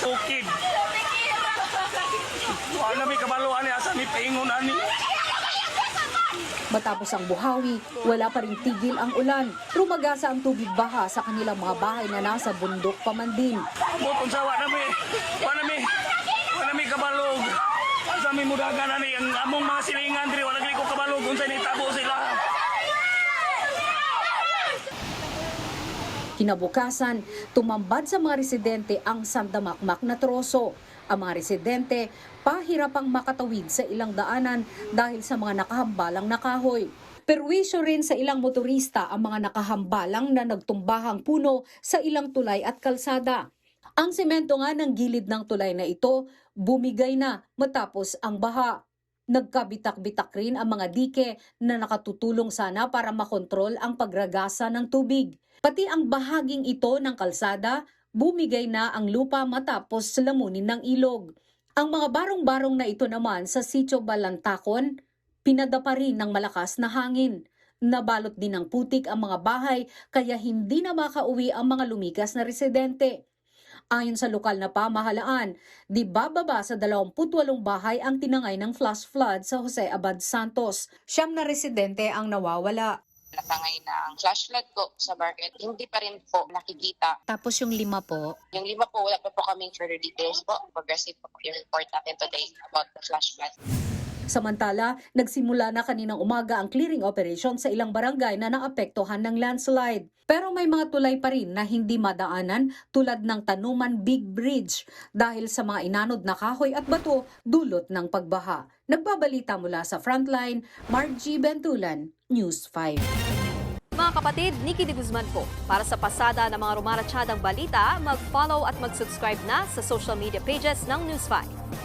tukid. Wala may kabaluan niya sa ni paingon ani. Matapos ang buhawi, wala pa rin tigil ang ulan. Rumagasa ang tubig baha sa kanilang mga bahay na nasa bundok Pamandin. Bukod sa wala may kabalog. Sa may mudagan ani ang among mga silingan diri wala gid ko kabalog unsay nitabo sila. Kinabukasan, tumambad sa mga residente ang sandamakmak na troso. Ang mga residente pahirapang makatawid sa ilang daanan dahil sa mga nakahambalang na kahoy. Perwisyo rin sa ilang motorista ang mga nakahambalang na nagtumbahang puno sa ilang tulay at kalsada. Ang semento nga ng gilid ng tulay na ito bumigay na matapos ang baha. Nagkabitak-bitak rin ang mga dike na nakatutulong sana para makontrol ang pagragasa ng tubig. Pati ang bahaging ito ng kalsada, bumigay na ang lupa matapos lamunin ng ilog. Ang mga barong-barong na ito naman sa Sitio Balantakon, pinadapa rin ng malakas na hangin. Nabalot din ng putik ang mga bahay kaya hindi na makauwi ang mga lumikas na residente. Ayon sa lokal na pamahalaan, di bababa sa 28 bahay ang tinangay ng flash flood sa Jose Abad Santos. 9 na residente ang nawawala. Natangay na ang flash flood po sa market. Hindi pa rin po nakikita. Tapos yung 5 po? Yung 5 po, wala pa po kaming further details po. Progressive po yung report natin today about the flash flood. Samantala, nagsimula na kaninang umaga ang clearing operation sa ilang barangay na naapektuhan ng landslide. Pero may mga tulay pa rin na hindi madaanan tulad ng Tanuman Big Bridge dahil sa mga inanod na kahoy at bato dulot ng pagbaha. Nagbabalita mula sa Frontline, Margie Bentulan, News 5. Mga kapatid, Nikki de Guzman po. Para sa pasada ng mga rumaratsyadang balita, mag-follow at mag-subscribe na sa social media pages ng News 5.